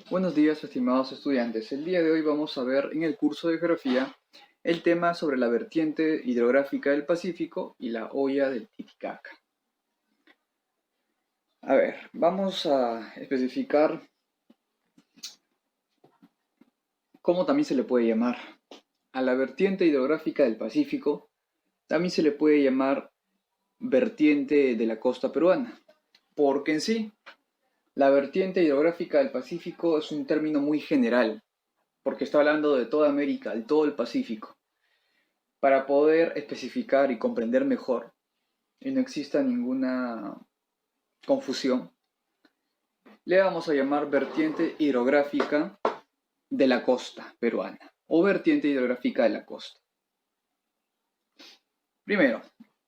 Buenos días, estimados estudiantes. El día de hoy vamos a ver en el curso de Geografía el tema sobre la vertiente hidrográfica del Pacífico y la hoya del Titicaca. A ver, vamos a especificar cómo también se le puede llamar. A la vertiente hidrográfica del Pacífico también se le puede llamar vertiente de la costa peruana, porque en sí, la vertiente hidrográfica del Pacífico es un término muy general, porque está hablando de toda América, de todo el Pacífico. Para poder especificar y comprender mejor y no exista ninguna confusión, le vamos a llamar vertiente hidrográfica de la costa peruana o vertiente hidrográfica de la costa. Primero,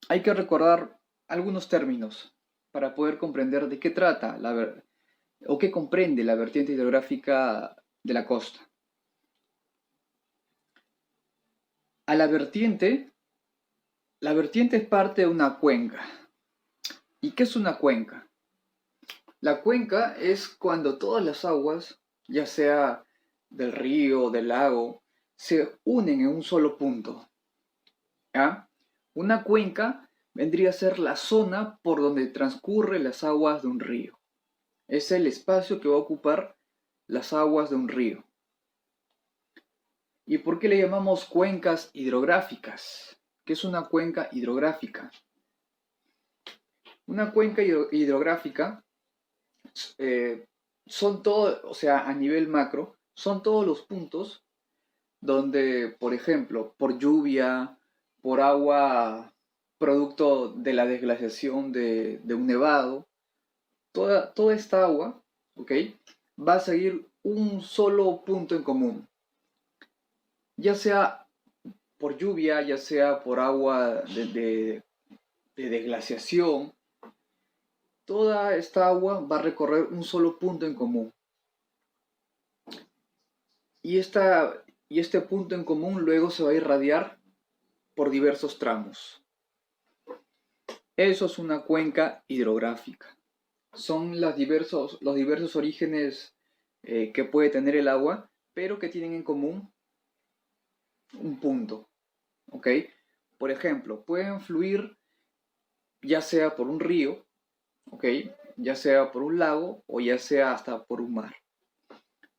hay que recordar algunos términos para poder comprender de qué trata o qué comprende la vertiente hidrográfica de la costa. A la vertiente es parte de una cuenca. ¿Y qué es una cuenca? La cuenca es cuando todas las aguas, ya sea del río o del lago, se unen en un solo punto. ¿Ya? Una cuenca vendría a ser la zona por donde transcurren las aguas de un río. Es el espacio que va a ocupar las aguas de un río. ¿Y por qué le llamamos cuencas hidrográficas? ¿Qué es una cuenca hidrográfica? Una cuenca hidrográfica son todo, o sea, a nivel macro, son todos los puntos donde, por ejemplo, por lluvia, por agua producto de la desglaciación de un nevado, toda esta agua, ¿ok? Va a seguir un solo punto en común, ya sea por lluvia, ya sea por agua de desglaciación, toda esta agua va a recorrer un solo punto en común. Y este punto en común luego se va a irradiar por diversos tramos. Eso es una cuenca hidrográfica. Son los diversos orígenes que puede tener el agua, pero que tienen en común un punto. ¿Ok? Por ejemplo, pueden fluir ya sea por un río, ¿ok? Ya sea por un lago o ya sea hasta por un mar.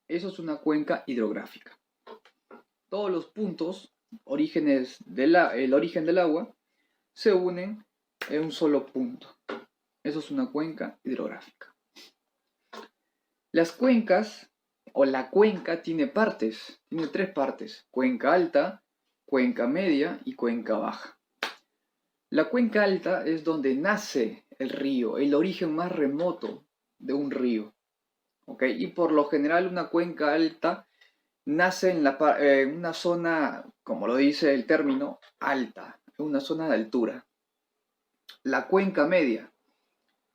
Eso es una cuenca hidrográfica. Todos los puntos, el origen del agua, se unen en un solo punto. Eso es una cuenca hidrográfica. Las cuencas, o la cuenca, tiene tres partes: cuenca alta, cuenca media y cuenca baja. La cuenca alta es donde nace el río, el origen más remoto de un río. ¿Ok? Y por lo general una cuenca alta nace en una zona, como lo dice el término, alta, en una zona de altura. La cuenca media,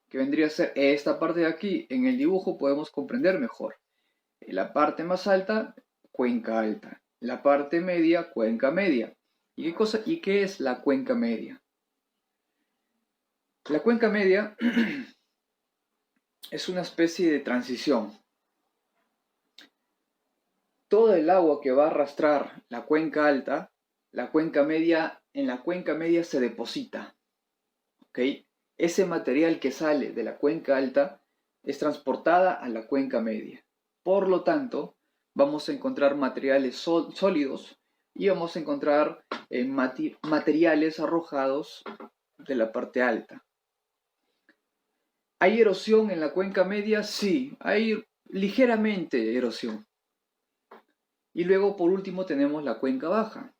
que vendría a ser esta parte de aquí, en el dibujo podemos comprender mejor. La parte más alta, cuenca alta. La parte media, cuenca media. ¿Y qué es la cuenca media? La cuenca media es una especie de transición. Todo el agua que va a arrastrar la cuenca alta, en la cuenca media se deposita. ¿Ok? Ese material que sale de la cuenca alta es transportada a la cuenca media. Por lo tanto, vamos a encontrar materiales sólidos y vamos a encontrar materiales arrojados de la parte alta. ¿Hay erosión en la cuenca media? Sí, hay ligeramente erosión. Y luego, por último, tenemos la cuenca baja.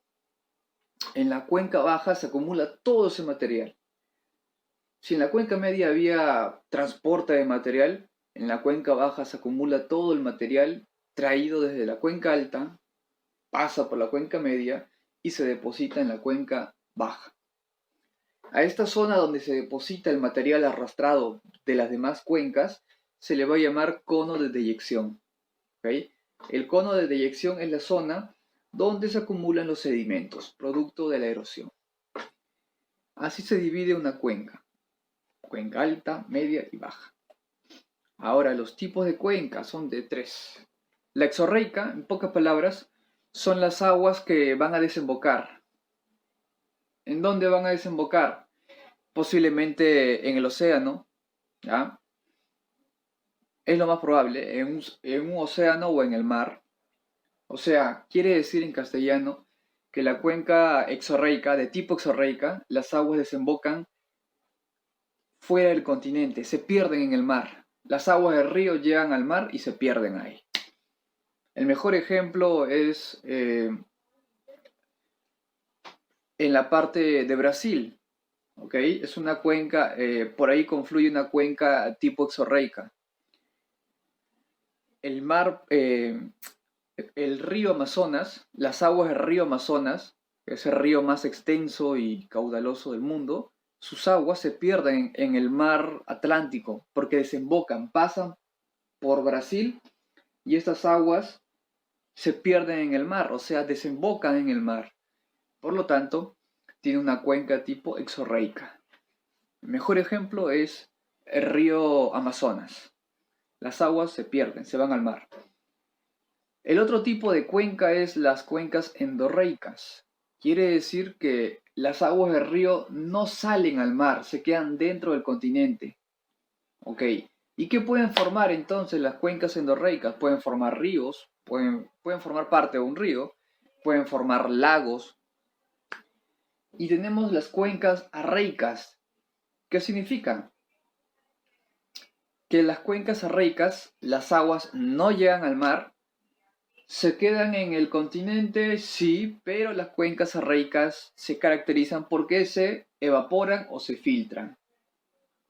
En la cuenca baja se acumula todo ese material. Si en la cuenca media había transporte de material, en la cuenca baja se acumula todo el material traído desde la cuenca alta, pasa por la cuenca media y se deposita en la cuenca baja. A esta zona donde se deposita el material arrastrado de las demás cuencas se le va a llamar cono de deyección. ¿Okay? El cono de deyección es la zona donde se acumulan los sedimentos, producto de la erosión. Así se divide una cuenca: cuenca alta, media y baja. Ahora, los tipos de cuencas son de tres. La exorreica, en pocas palabras, son las aguas que van a desembocar. ¿En dónde van a desembocar? Posiblemente en el océano, ¿ya? Es lo más probable, en un océano o en el mar. O sea, quiere decir en castellano que la cuenca exorreica, de tipo exorreica, las aguas desembocan fuera del continente, se pierden en el mar. Las aguas del río llegan al mar y se pierden ahí. El mejor ejemplo es en la parte de Brasil, ¿ok? Es una cuenca, por ahí confluye una cuenca tipo exorreica. El mar, el río Amazonas, las aguas del río Amazonas, que es el río más extenso y caudaloso del mundo, sus aguas se pierden en el mar Atlántico porque desembocan, pasan por Brasil y estas aguas se pierden en el mar, o sea, desembocan en el mar. Por lo tanto, tiene una cuenca tipo exorreica. El mejor ejemplo es el río Amazonas. Las aguas se pierden, se van al mar. El otro tipo de cuenca es las cuencas endorreicas. Quiere decir que las aguas del río no salen al mar, se quedan dentro del continente. ¿Ok? ¿Y qué pueden formar entonces las cuencas endorreicas? Pueden formar ríos, pueden formar parte de un río, pueden formar lagos. Y tenemos las cuencas arreicas. ¿Qué significan? Que las cuencas arreicas, las aguas no llegan al mar, se quedan en el continente, sí, pero las cuencas arreicas se caracterizan porque se evaporan o se filtran.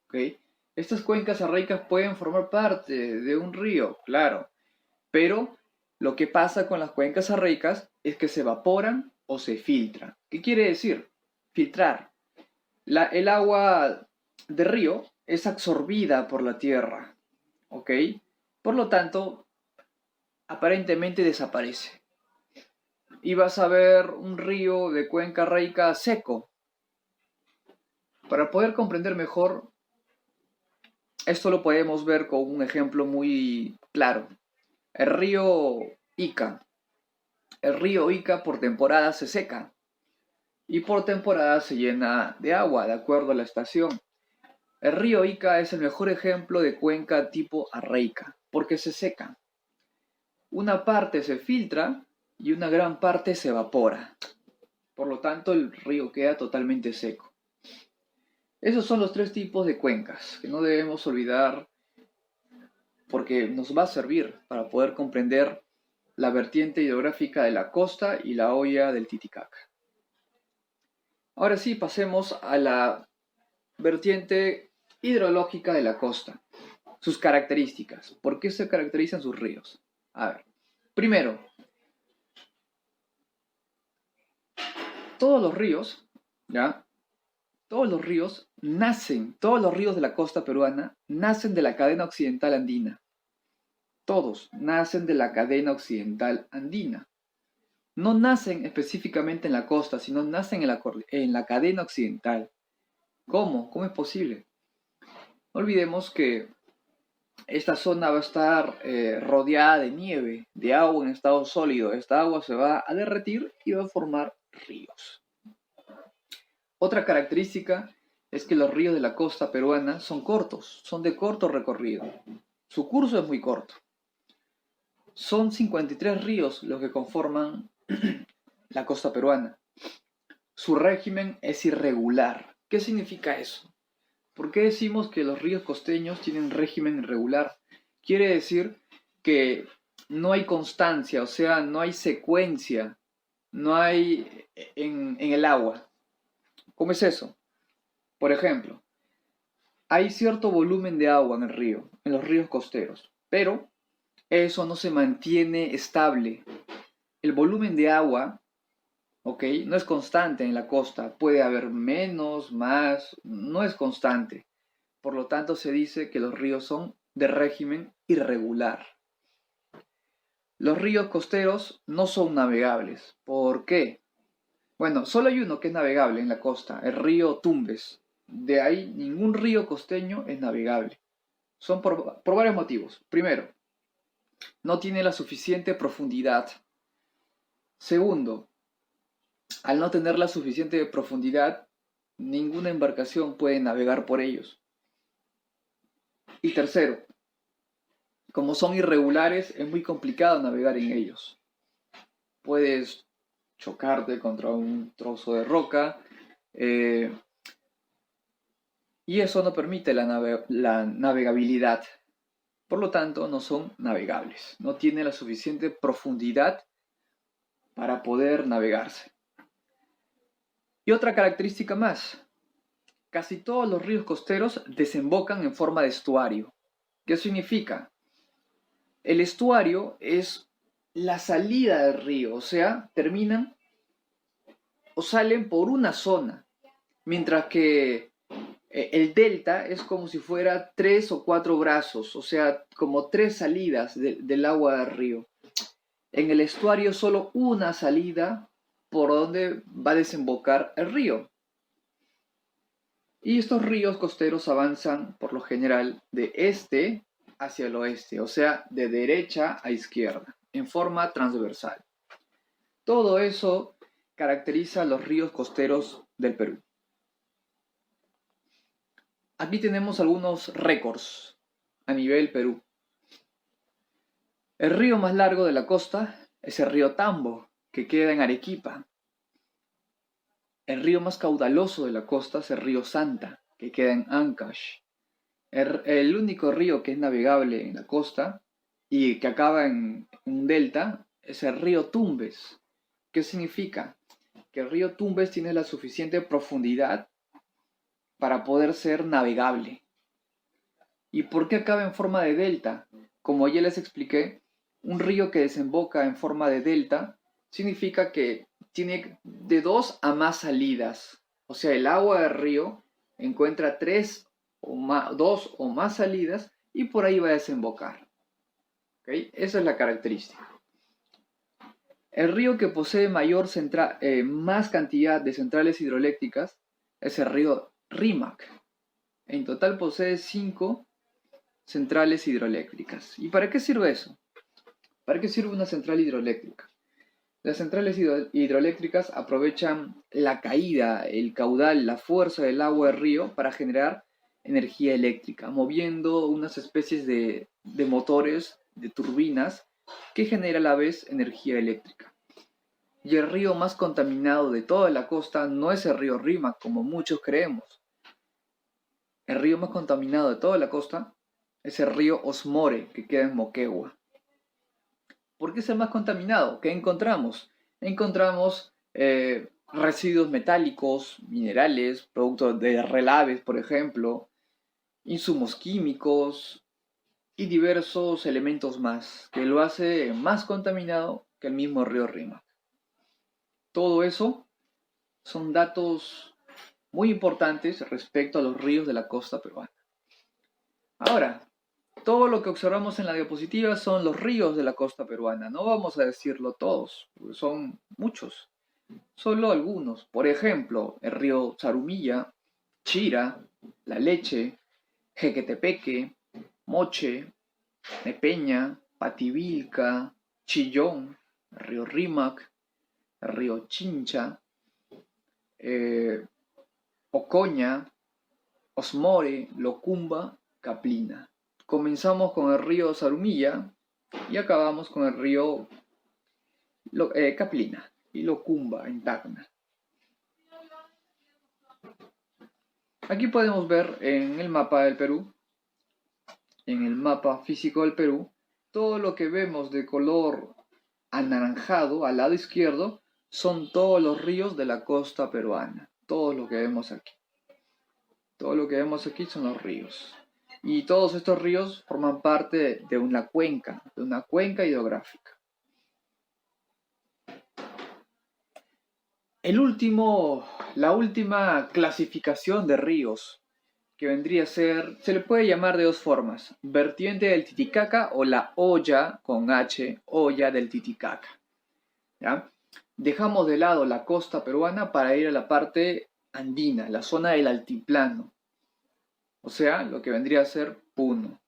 ¿Ok? Estas cuencas arreicas pueden formar parte de un río, claro, pero lo que pasa con las cuencas arreicas es que se evaporan o se filtran. ¿Qué quiere decir? Filtrar. El agua de río es absorbida por la tierra, ¿ok? Por lo tanto, aparentemente desaparece. Y vas a ver un río de cuenca arreica seco. Para poder comprender mejor, esto lo podemos ver con un ejemplo muy claro. El río Ica. El río Ica por temporada se seca y por temporada se llena de agua, de acuerdo a la estación. El río Ica es el mejor ejemplo de cuenca tipo arreica, porque se seca. Una parte se filtra y una gran parte se evapora. Por lo tanto, el río queda totalmente seco. Esos son los tres tipos de cuencas que no debemos olvidar porque nos va a servir para poder comprender la vertiente hidrográfica de la costa y la hoya del Titicaca. Ahora sí, pasemos a la vertiente hidrológica de la costa. Sus características. ¿Por qué se caracterizan sus ríos? A ver, primero, todos los ríos, ¿ya? Todos los ríos nacen, todos los ríos de la costa peruana nacen de la cadena occidental andina. Todos nacen de la cadena occidental andina. No nacen específicamente en la costa, sino nacen en la cadena occidental. ¿Cómo? ¿Cómo es posible? No olvidemos que esta zona va a estar rodeada de nieve, de agua en estado sólido. Esta agua se va a derretir y va a formar ríos. Otra característica es que los ríos de la costa peruana son cortos, son de corto recorrido. Su curso es muy corto. Son 53 ríos los que conforman la costa peruana. Su régimen es irregular. ¿Qué significa eso? ¿Por qué decimos que los ríos costeños tienen régimen irregular? Quiere decir que no hay constancia, o sea, no hay secuencia, no hay en el agua. ¿Cómo es eso? Por ejemplo, hay cierto volumen de agua en el río, en los ríos costeros, pero eso no se mantiene estable. El volumen de agua, ¿ok? No es constante en la costa. Puede haber menos, más, no es constante. Por lo tanto, se dice que los ríos son de régimen irregular. Los ríos costeros no son navegables. ¿Por qué? Bueno, solo hay uno que es navegable en la costa, el río Tumbes. De ahí, ningún río costeño es navegable. Son por varios motivos. Primero, no tiene la suficiente profundidad. Segundo, al no tener la suficiente profundidad, ninguna embarcación puede navegar por ellos. Y tercero, como son irregulares, es muy complicado navegar en ellos. Puedes chocarte contra un trozo de roca, y eso no permite la navegabilidad. Por lo tanto, no son navegables. No tiene la suficiente profundidad para poder navegarse. Y otra característica más. Casi todos los ríos costeros desembocan en forma de estuario. ¿Qué significa? El estuario es la salida del río, o sea, terminan o salen por una zona, mientras que el delta es como si fuera 3 o 4 brazos, o sea, como 3 salidas del agua del río. En el estuario solo una salida por donde va a desembocar el río. Y estos ríos costeros avanzan por lo general de este hacia el oeste, o sea, de derecha a izquierda, en forma transversal. Todo eso caracteriza a los ríos costeros del Perú. Aquí tenemos algunos récords a nivel Perú. El río más largo de la costa es el río Tambo, que queda en Arequipa. El río más caudaloso de la costa es el río Santa, que queda en Ancash. El único río que es navegable en la costa y que acaba en un delta es el río Tumbes. ¿Qué significa? Que el río Tumbes tiene la suficiente profundidad para poder ser navegable. ¿Y por qué acaba en forma de delta? Como ya les expliqué, un río que desemboca en forma de delta significa que tiene de 2 a más salidas. O sea, el agua del río encuentra 2 o más salidas y por ahí va a desembocar. ¿Okay? Esa es la característica. El río que posee más cantidad de centrales hidroeléctricas es el río Rímac. En total posee 5 centrales hidroeléctricas. ¿Y para qué sirve eso? ¿Para qué sirve una central hidroeléctrica? Las centrales hidroeléctricas aprovechan la caída, el caudal, la fuerza del agua del río para generar energía eléctrica, moviendo unas especies de motores, de turbinas, que genera a la vez energía eléctrica. Y el río más contaminado de toda la costa no es el río Rímac, como muchos creemos. El río más contaminado de toda la costa es el río Osmore, que queda en Moquegua. ¿Por qué es el más contaminado? ¿Qué encontramos? Encontramos residuos metálicos, minerales, productos de relaves, por ejemplo, insumos químicos y diversos elementos más, que lo hace más contaminado que el mismo río Rímac. Todo eso son datos muy importantes respecto a los ríos de la costa peruana. Ahora, todo lo que observamos en la diapositiva son los ríos de la costa peruana. No vamos a decirlo todos, porque son muchos. Solo algunos. Por ejemplo, el río Zarumilla, Chira, La Leche, Jequetepeque, Moche, Nepeña, Pativilca, Chillón, el río Rímac, el río Chincha, Ocoña, Osmore, Locumba, Caplina. Comenzamos con el río Zarumilla y acabamos con el río Caplina y Locumba en Tacna. Aquí podemos ver en el mapa del Perú, en el mapa físico del Perú, todo lo que vemos de color anaranjado al lado izquierdo son todos los ríos de la costa peruana. Todo lo que vemos aquí. Todo lo que vemos aquí son los ríos. Y todos estos ríos forman parte de una cuenca hidrográfica. La última clasificación de ríos, que vendría a ser, se le puede llamar de 2 formas, vertiente del Titicaca o la olla con H, olla del Titicaca. ¿Ya? Dejamos de lado la costa peruana para ir a la parte andina, la zona del altiplano, o sea, lo que vendría a ser Puno.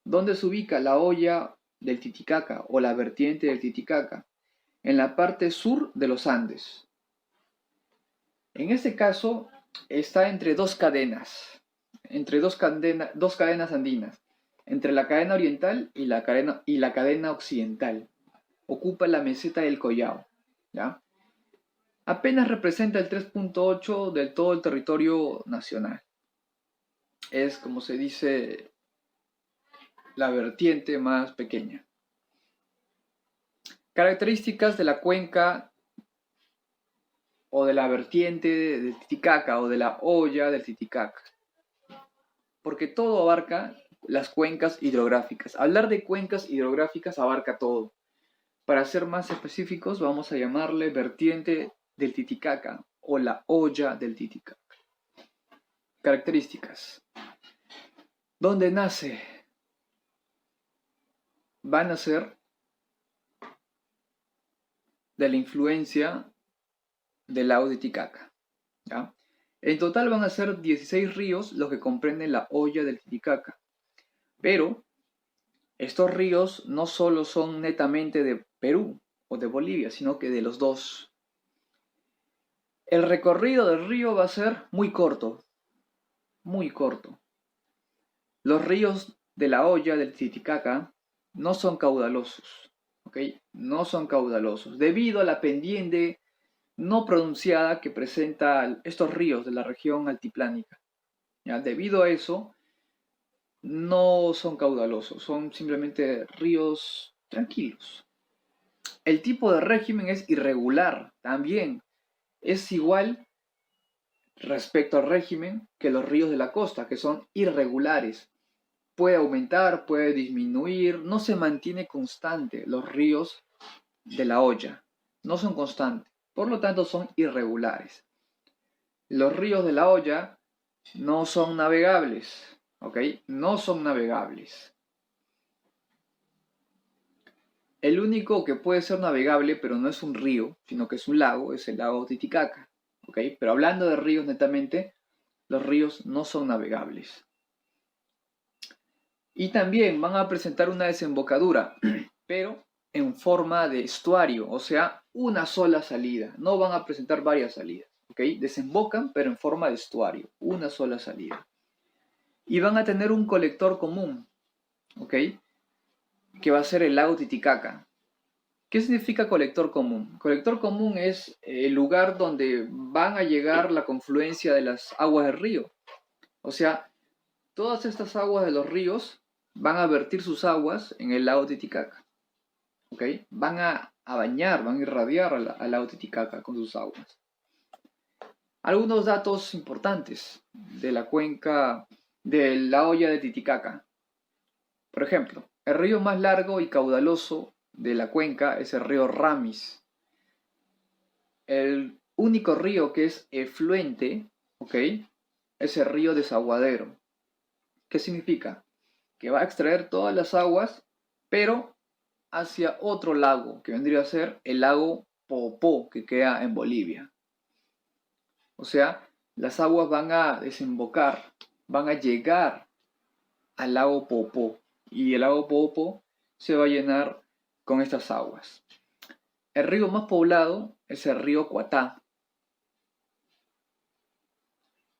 ¿Dónde se ubica la olla del Titicaca o la vertiente del Titicaca, en la parte sur de los Andes. En este caso está entre dos cadenas, dos cadenas andinas, entre la cadena oriental y la cadena occidental. Ocupa la meseta del Collao, ¿ya? Apenas representa el 3.8 del todo el territorio nacional. Es, como se dice, la vertiente más pequeña. Características de la cuenca o de la vertiente del Titicaca o de la hoya del Titicaca. Porque todo abarca las cuencas hidrográficas. Hablar de cuencas hidrográficas abarca todo. Para ser más específicos, vamos a llamarle vertiente del Titicaca o la hoya del Titicaca. Características. ¿Dónde nace? Va a nacer de la influencia del lago Titicaca, ¿ya? En total van a ser 16 ríos los que comprenden la hoya del Titicaca. Pero estos ríos no solo son netamente de Perú o de Bolivia, sino que de los dos. El recorrido del río va a ser muy corto, muy corto. Los ríos de la hoya del Titicaca no son caudalosos, ¿ok? No son caudalosos, debido a la pendiente no pronunciada que presenta estos ríos de la región altiplánica, ¿ya? Debido a eso, no son caudalosos, son simplemente ríos tranquilos. El tipo de régimen es irregular, también es igual respecto al régimen que los ríos de la costa, que son irregulares. Puede aumentar, puede disminuir, no se mantiene constante. Los ríos de la hoya no son constantes, por lo tanto son irregulares. Los ríos de la hoya no son navegables, ¿ok? No son navegables. El único que puede ser navegable, pero no es un río, sino que es un lago, es el lago Titicaca, ¿ok? Pero hablando de ríos netamente, los ríos no son navegables. Y también van a presentar una desembocadura, pero en forma de estuario, o sea, una sola salida. No van a presentar varias salidas, ¿ok? Desembocan, pero en forma de estuario, una sola salida. Y van a tener un colector común, ¿ok? Que va a ser el lago Titicaca. ¿Qué significa colector común? Colector común es el lugar donde van a llegar la confluencia de las aguas del río. O sea, todas estas aguas de los ríos van a vertir sus aguas en el lago Titicaca. ¿Ok? Van a bañar, van a irradiar al lago Titicaca con sus aguas. Algunos datos importantes de la cuenca de la hoya de Titicaca. Por ejemplo, el río más largo y caudaloso de la cuenca es el río Ramis. El único río que es efluente, ¿ok? Es el río Desaguadero. ¿Qué significa? Que va a extraer todas las aguas, pero hacia otro lago, que vendría a ser el lago Popó, que queda en Bolivia. O sea, las aguas van a desembocar, van a llegar al lago Popó, y el lago Popó se va a llenar con estas aguas. El río más poblado es el río Cuatá,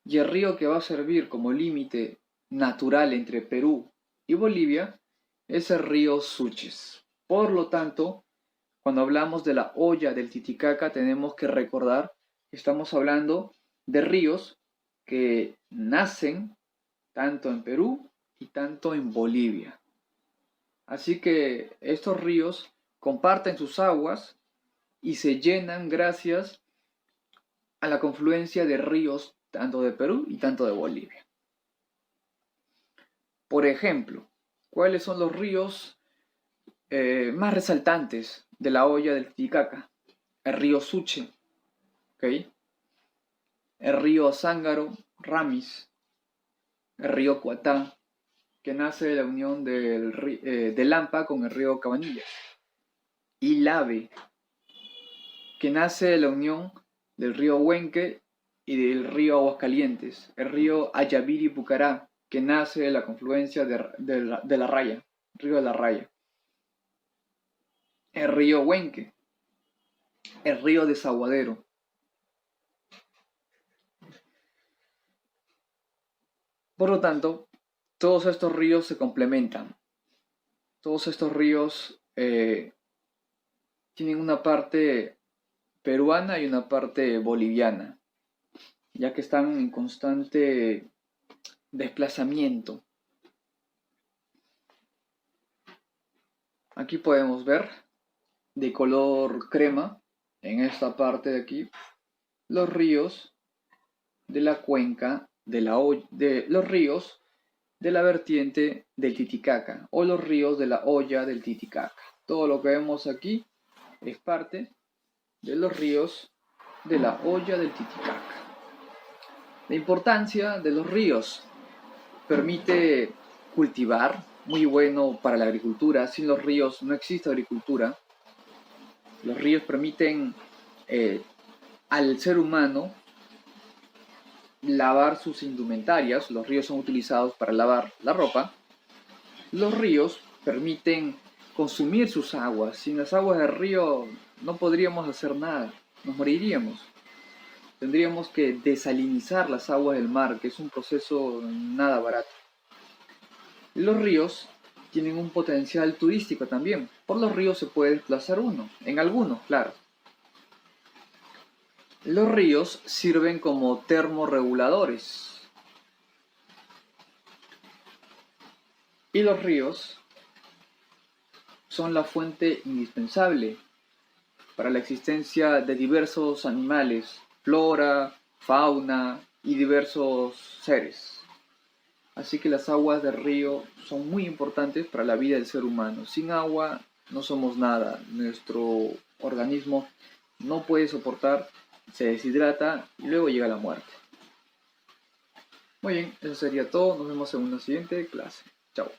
y el río que va a servir como límite natural entre Perú y Bolivia es el río Suches. Por lo tanto, cuando hablamos de la hoya del Titicaca, tenemos que recordar que estamos hablando de ríos que nacen tanto en Perú y tanto en Bolivia. Así que estos ríos comparten sus aguas y se llenan gracias a la confluencia de ríos tanto de Perú y tanto de Bolivia. Por ejemplo, ¿cuáles son los ríos más resaltantes de la hoya del Titicaca? El río Suche, ¿okay? El río Zángaro, Ramis, el río Cuatá, que nace de la unión de Lampa con el río Cabanillas, y Lave, que nace de la unión del río Huenque y del río Aguascalientes, el río Ayaviri Pucará, que nace de la confluencia de la Raya, río de la Raya. el río Huenque, el río Desaguadero. Por lo tanto, todos estos ríos se complementan. Todos estos ríos tienen una parte peruana y una parte boliviana, ya que están en constante desplazamiento. Aquí podemos ver de color crema, en esta parte de aquí, los ríos de la cuenca de los ríos de la vertiente del Titicaca o los ríos de la hoya del Titicaca. Todo lo que vemos aquí es parte de los ríos de la hoya del Titicaca. La importancia de los ríos: permite cultivar, muy bueno para la agricultura. Sin los ríos no existe agricultura. Los ríos permiten al ser humano lavar sus indumentarias. Los ríos son utilizados para lavar la ropa. Los ríos permiten consumir sus aguas. Sin las aguas del río no podríamos hacer nada, nos moriríamos. Tendríamos que desalinizar las aguas del mar, que es un proceso nada barato. Los ríos tienen un potencial turístico también. Por los ríos se puede desplazar uno, en algunos, claro. Los ríos sirven como termorreguladores. Y los ríos son la fuente indispensable para la existencia de diversos animales, flora, fauna y diversos seres. Así que las aguas del río son muy importantes para la vida del ser humano. Sin agua no somos nada. Nuestro organismo no puede soportar, se deshidrata y luego llega la muerte. Muy bien, eso sería todo. Nos vemos en una siguiente clase. Chao.